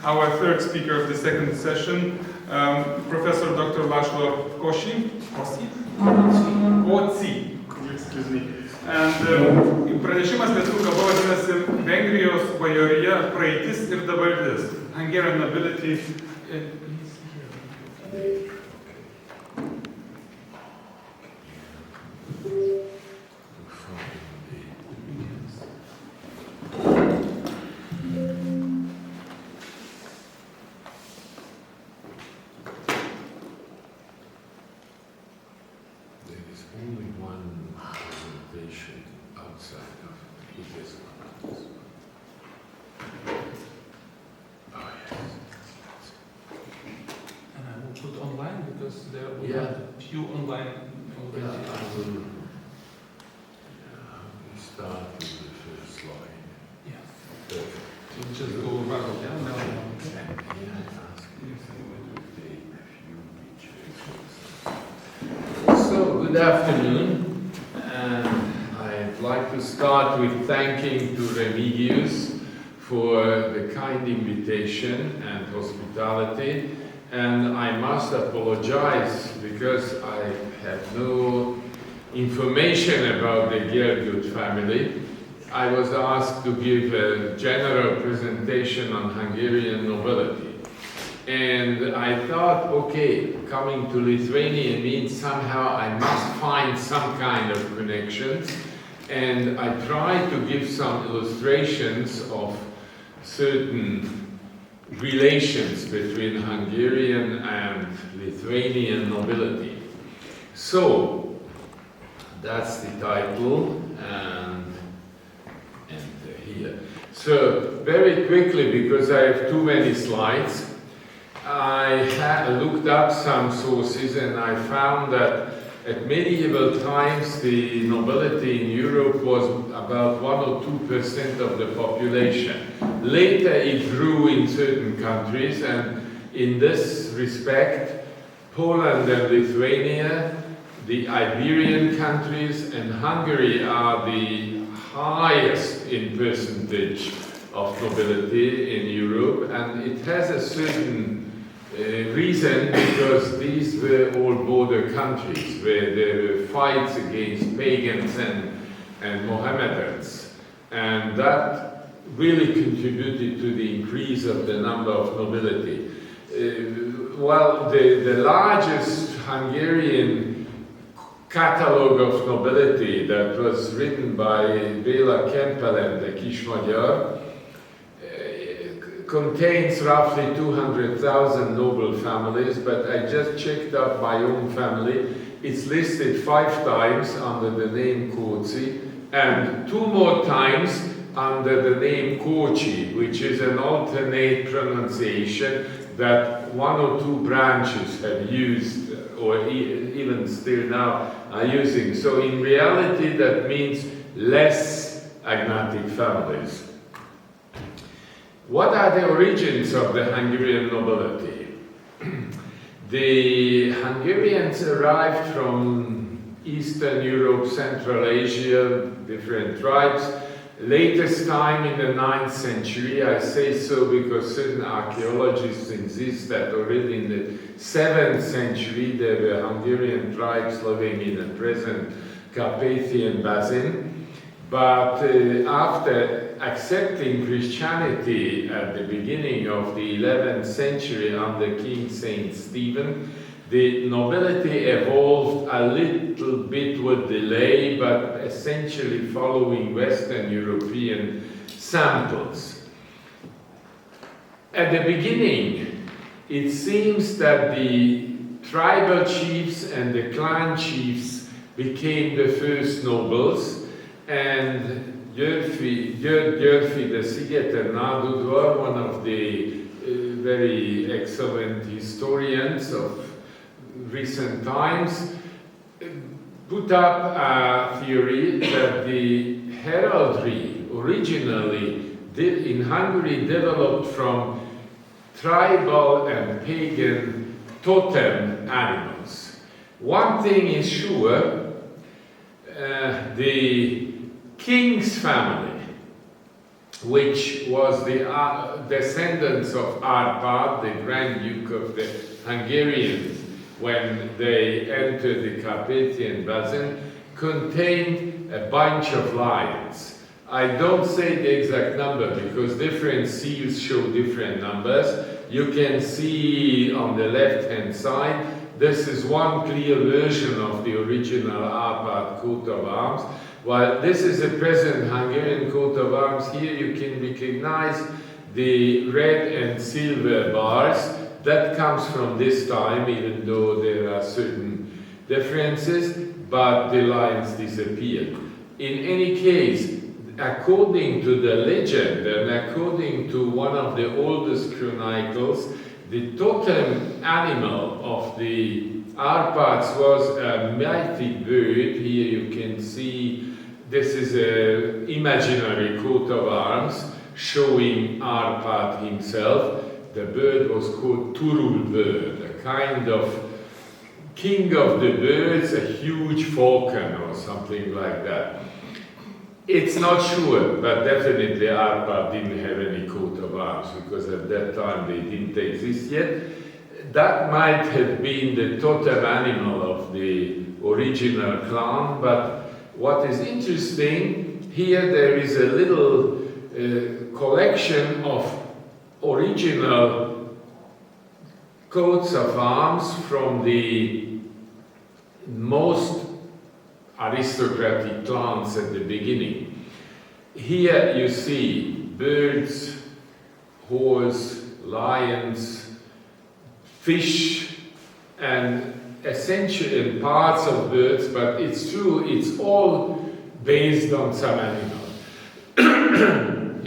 our third speaker of the second session, Professor Dr. Laszlo Koczy, excuse me. And pranešimas lietuvių kalba vadinasi Vengrijos bajorija, praeitis ir dabartis. Hungarian nobility. Good afternoon, and I'd like to start with thanking to Remigius for the kind invitation and hospitality, and I must apologize because I have no information about the Gergőt family. I was asked to give a general presentation on Hungarian nobility. And I thought, okay, coming to Lithuania means somehow I must find some kind of connections. And I tried to give some illustrations of certain relations between Hungarian and Lithuanian nobility. So, that's the title, and here. So, very quickly, because I have too many slides, I looked up some sources and I found that at medieval times the nobility in Europe was about 1 or 2% of the population. Later it grew in certain countries, and in this respect Poland and Lithuania, the Iberian countries and Hungary are the highest in percentage of nobility in Europe, and it has a certain reason, because these were all border countries where there were fights against pagans and Mohammedans, and that really contributed to the increase of the number of nobility. Well, the largest Hungarian catalogue of nobility that was written by Béla Kempelen, the Kismagyar, contains roughly 200,000 noble families, but I just checked up my own family. It's listed 5 times under the name Koczy, and 2 more times under the name Koczy, which is an alternate pronunciation that 1 or 2 branches have used, or even still now are using. So in reality that means less agnatic families. What are the origins of the Hungarian nobility? The Hungarians arrived from Eastern Europe, Central Asia, different tribes. Latest time in the 9th century, I say so because certain archaeologists insist that already in the 7th century there were Hungarian tribes living in the present Carpathian Basin. But after accepting Christianity at the beginning of the 11th century under King Saint Stephen, the nobility evolved a little bit with delay, but essentially following Western European samples. At the beginning, it seems that the tribal chiefs and the clan chiefs became the first nobles, and Györfi the Szigeter Nádudvar, one of the very excellent historians of recent times, put up a theory that the heraldry originally in Hungary developed from tribal and pagan totem animals. One thing is sure, the king's family which was the descendants of Arpad, the Grand Duke of the Hungarians, when they entered the Carpathian Basin, contained a bunch of lions. I don't say the exact number because different seals show different numbers. You can see on the left-hand side, this is one clear version of the original Arpad coat of arms. While this is a present Hungarian coat of arms, here you can recognize the red and silver bars. That comes from this time, even though there are certain differences, but the lines disappeared. In any case, according to the legend and according to one of the oldest chronicles, the totem animal of the Arpads was a mighty bird. Here you can see this is an imaginary coat of arms showing Arpad himself. The bird was called Turul bird, a kind of king of the birds, a huge falcon or something like that. It's not sure, but definitely Arpad didn't have any coat of arms because at that time they didn't exist yet. That might have been the totem animal of the original clan, but what is interesting, here there is a little collection of original coats of arms from the most aristocratic clans at the beginning. Here you see birds, horse, lions, fish, and essentially parts of birds, but it's true, it's all based on some animal.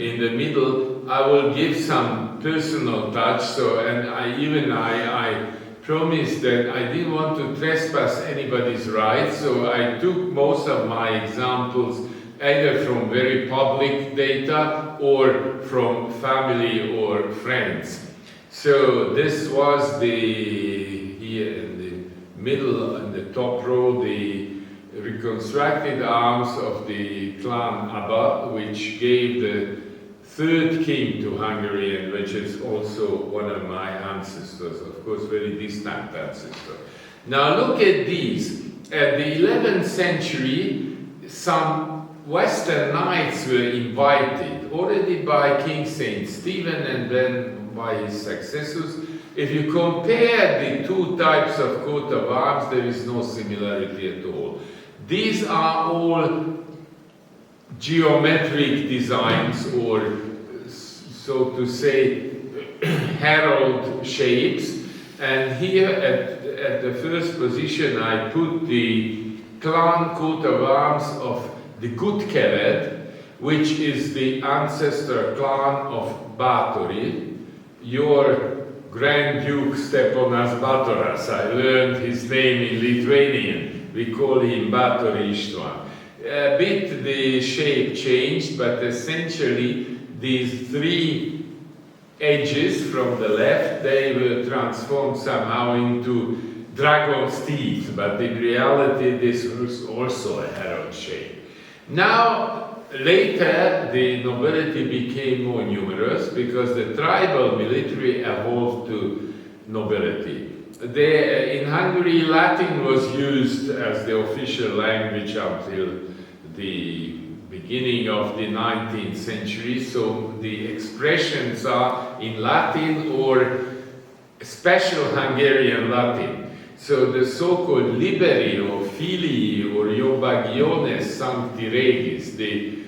In the middle, I will give some personal touch, and I promised that I didn't want to trespass anybody's rights, so I took most of my examples either from very public data or from family or friends. So this was here in the middle, in the top row, the reconstructed arms of the clan Abba, which gave the third king to Hungary, and which is also one of my ancestors, of course, very distant ancestor. Now look at these. At the 11th century, some Western knights were invited, already by King Saint Stephen and then by his successors. If you compare the two types of coat of arms, there is no similarity at all. These are all geometric designs, or so to say, herald shapes. And here at the first position I put the clan coat of arms of the Gutkelet, which is the ancestor clan of Bátori. Your Grand Duke Steponas Batoras, I learned his name in Lithuanian. We call him Bátori István. A bit the shape changed, but essentially these three edges from the left, they were transformed somehow into dragon's teeth, but in reality this was also a herald shape. Now, later the nobility became more numerous because the tribal military evolved to nobility. In Hungary, Latin was used as the official language until the beginning of the 19th century, so the expressions are in Latin or special Hungarian Latin. So the so-called liberi or filii or iobagiones sancti regis, the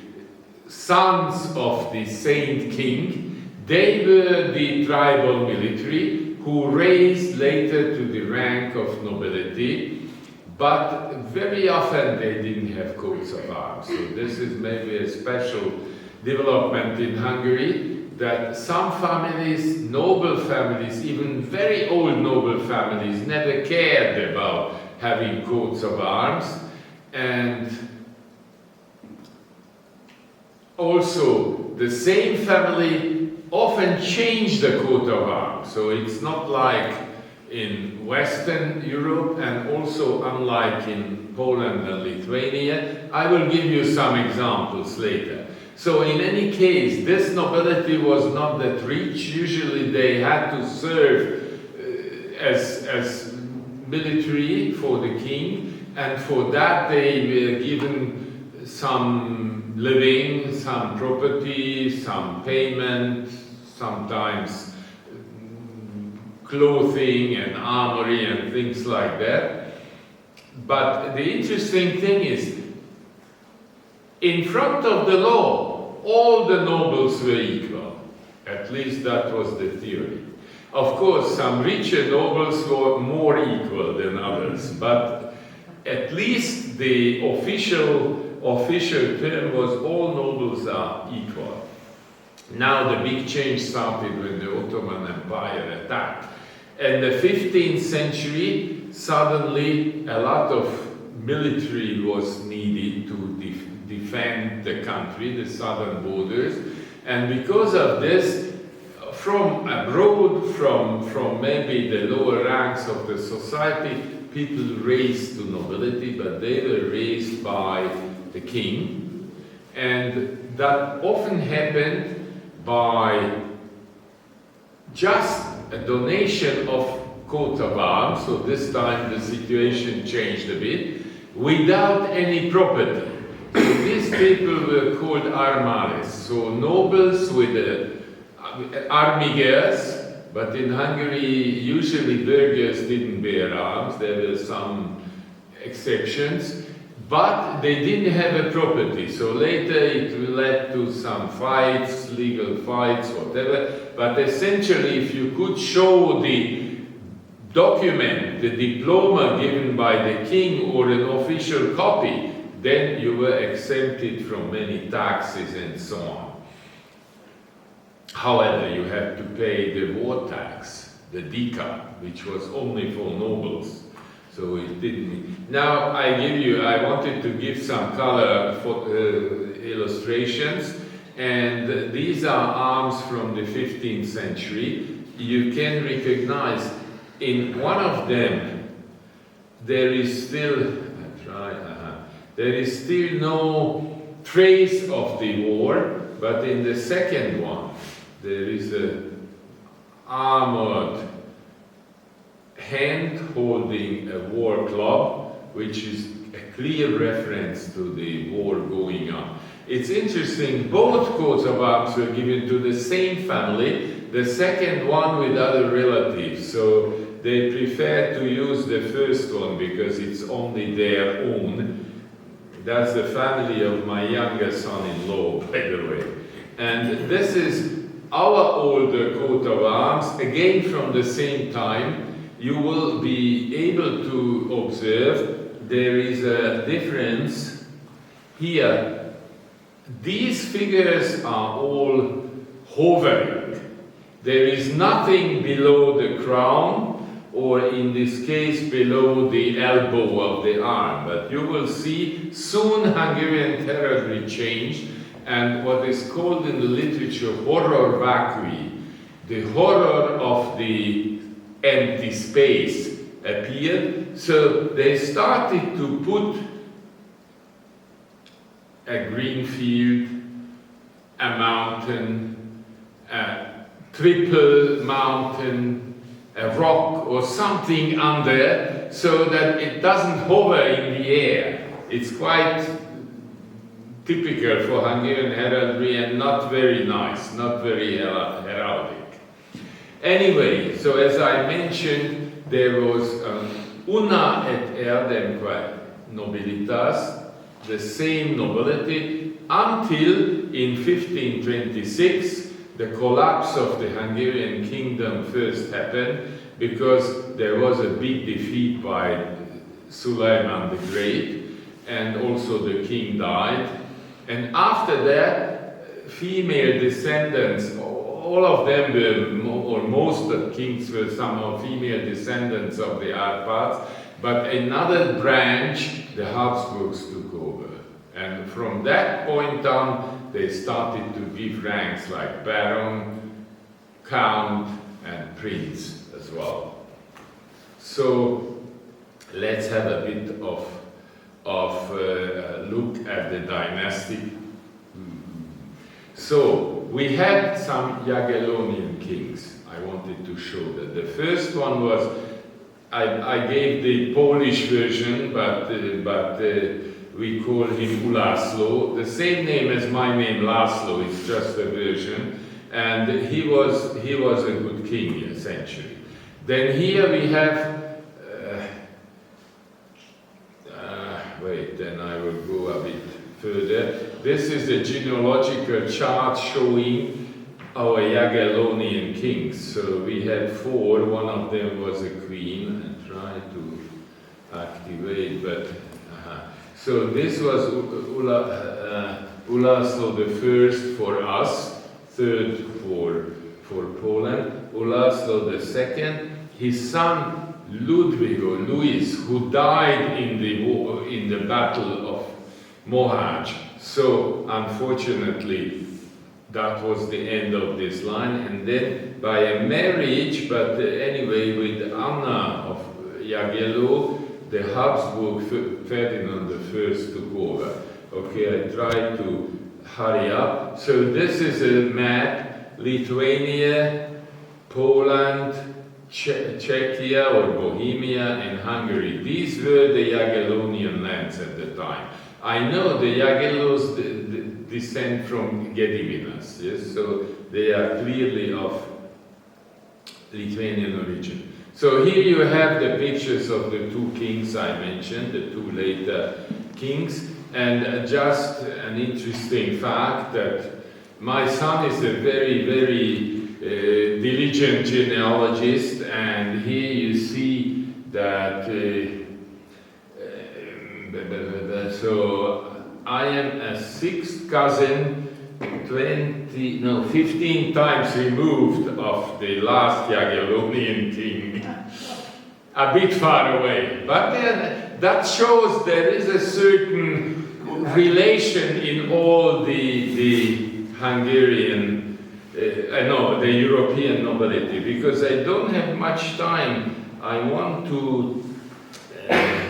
sons of the saint king, they were the tribal military who raised later to the rank of nobility, but very often they didn't have coats of arms. So this is maybe a special development in Hungary, that some families, noble families, even very old noble families, never cared about having coats of arms. And also, the same family often changed the coat of arms. So it's not like in Western Europe, and also unlike in Poland and Lithuania. I will give you some examples later. So in any case, this nobility was not that rich. Usually they had to serve as military for the king, and for that they were given some living, some property, some payment, sometimes clothing and armory and things like that. But the interesting thing is, in front of the law, all the nobles were equal. At least that was the theory. Of course, some richer nobles were more equal than others, but at least the official term was all nobles are equal. Now the big change started when the Ottoman Empire attacked. In the 15th century, suddenly a lot of military was needed to defend the country, the southern borders, and because of this, from abroad, from maybe the lower ranks of the society, people raised to nobility, but they were raised by the king, and that often happened by just a donation of coat of arms, so this time the situation changed a bit, without any property. So these people were called armares, so nobles with armigers, but in Hungary usually burghers didn't bear arms, there were some exceptions, but they didn't have a property, so later it led to some fights, legal fights, whatever, but essentially if you could show the document, the diploma given by the king or an official copy, then you were exempted from many taxes and so on. However, you had to pay the war tax, the dika, which was only for nobles. So it didn't. Now I wanted to give some color for illustrations, and these are arms from the 15th century. You can recognize in one of them there is still no trace of the war, but in the second one there is an armored hand holding a war club, which is a clear reference to the war going on. It's interesting, both coats of arms were given to the same family, the second one with other relatives, so they prefer to use the first one because it's only their own. That's the family of my younger son-in-law, by the way. And this is our older coat of arms, again from the same time. You will be able to observe there is a difference here. These figures are all hovering. There is nothing below the crown, or in this case below the elbow of the arm. But you will see soon Hungarian heraldry changed, and what is called in the literature horror vacui, the horror of the empty space appeared. So they started to put a green field, a mountain, a triple mountain, a rock or something under, so that it doesn't hover in the air. It's quite typical for Hungarian heraldry and not very nice, not very heraldic. Anyway, so as I mentioned, there was una et erdemque nobilitas, the same nobility, until in 1526 the collapse of the Hungarian kingdom first happened, because there was a big defeat by Suleiman the Great, and also the king died. And after that, female descendants, all of them were, or most of the kings were somehow female descendants of the Arpads, but another branch, the Habsburgs, took over. And from that point on, they started to give ranks like baron, count, and prince as well. So let's have a bit of look at the dynastic So we had some Jagiellonian kings. I wanted to show that. The first one was, I gave the Polish version, but we call him Laszlo. The same name as my name, Laszlo. It's just a version. And he was a good king, essentially. Then here we have, wait, then I will go a bit further. This is a genealogical chart showing our Jagiellonian kings. So we had 4, one of them was a queen. I tried to activate, but so this was Laszlo the First for us, 3rd for Poland. Laszlo the Second, his son Ludwig or Louis, who died in the Battle of Mohács. So unfortunately, that was the end of this line. And then by a marriage, but anyway, with Anna of Jagiello, the Habsburg Ferdinand I took over. Okay, I tried to hurry up. So this is a map: Lithuania, Poland, Czechia or Bohemia, and Hungary. These were the Jagiellonian lands at the time. I know the Jagiellos descend from Gediminas, yes, so they are clearly of Lithuanian origin. So here you have the pictures of the 2 kings I mentioned, the 2 later kings, and just an interesting fact that my son is a very, very diligent genealogist, and here you see that so I am a 6th cousin, 15 times removed of the last Jagiellonian king, a bit far away. But that shows there is a certain relation in all the Hungarian, the European nobility, because I don't have much time. I want to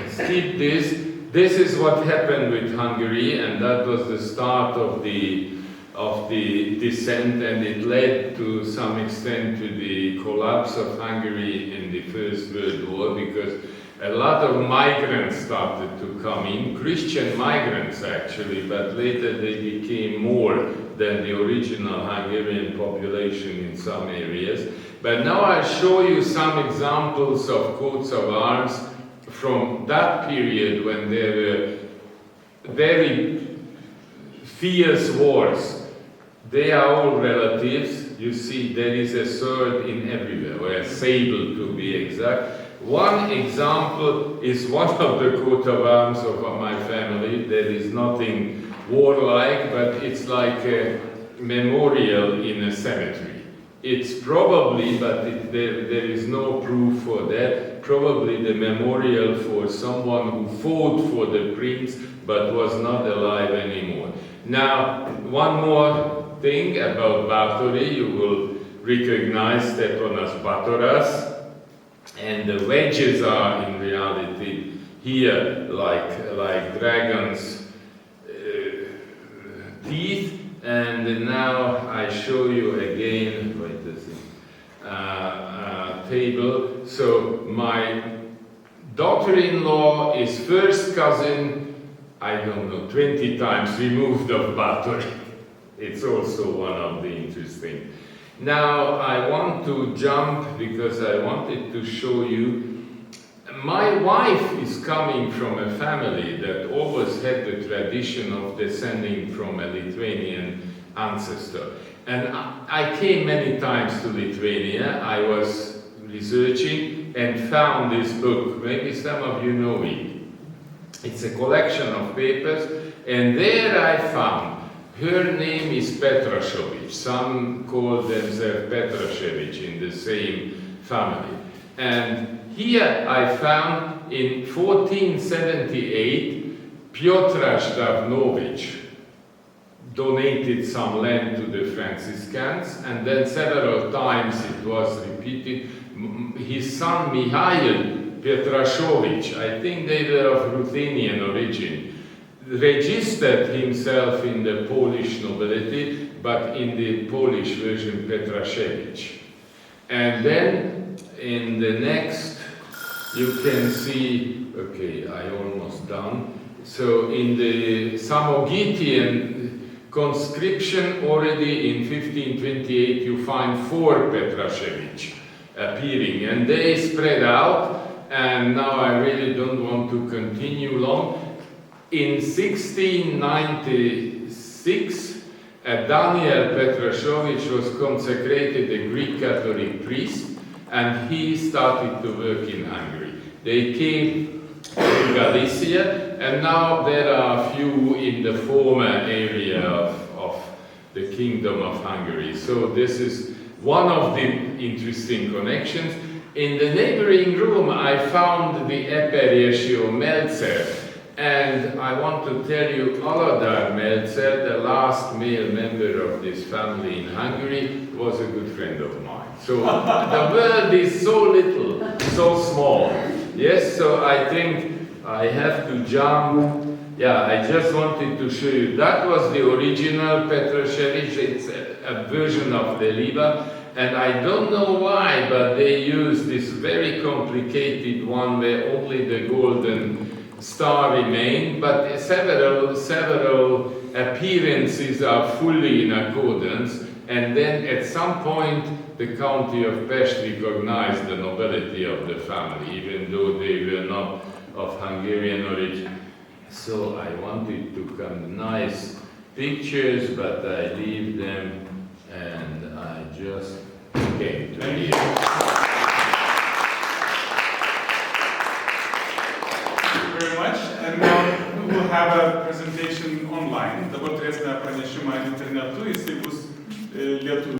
skip this. This is what happened with Hungary, and that was the start of the descent, and it led to some extent to the collapse of Hungary in the First World War, because a lot of migrants started to come in, Christian migrants actually, but later they became more than the original Hungarian population in some areas. But now I'll show you some examples of coats of arms from that period when there were very fierce wars. They are all relatives. You see, there is a sword in everywhere, or a sable to be exact. One example is one of the coat of arms of my family. There is nothing warlike, but it's like a memorial in a cemetery. It's probably, but there is no proof for that, probably the memorial for someone who fought for the prince but was not alive anymore. Now, one more thing about Báthori, you will recognize Stepanas Bátoras, and the wedges are in reality here like dragons' teeth. And now I show you again, wait a second, table. So my daughter-in-law is first cousin, I don't know, 20 times removed of Báthori. It's also one of the interesting. Now I want to jump because I wanted to show you. My wife is coming from a family that always had the tradition of descending from a Lithuanian ancestor. And I came many times to Lithuania. I was researching and found this book. Maybe some of you know it. It's a collection of papers, and there I found her name is Petrashevich. Some call themselves Petrashevich in the same family. And here I found in 1478, Piotr Ždavnovich donated some land to the Franciscans, and then several times it was repeated. His son Mihail Petrashevich, I think they were of Ruthenian origin, registered himself in the Polish nobility, but in the Polish version Petraszewicz. And then in the next, you can see, okay, I almost done. So in the Samogitian conscription, already in 1528, you find 4 Petraszewicz appearing, and they spread out. And now I really don't want to continue long. In 1696, Daniel Petraszewicz was consecrated a Greek Catholic priest, and he started to work in Hungary. They came to Galicia, and now there are a few in the former area of the Kingdom of Hungary. So this is one of the interesting connections. In the neighboring room, I found the Eperjesio Melzer, and I want to tell you, Aladar Melzer, the last male member of this family in Hungary, was a good friend of mine. So the world is so little, so small. Yes, so I think I have to jump. Yeah, I just wanted to show you. That was the original Petraszewicz. It's a version of the Liba. And I don't know why, but they use this very complicated one where only the golden star remained, but several appearances are fully in accordance. And then at some point, the county of Pest recognized the nobility of the family, even though they were not of Hungarian origin. So I wanted to come nice pictures, but I leave them and I just came to here.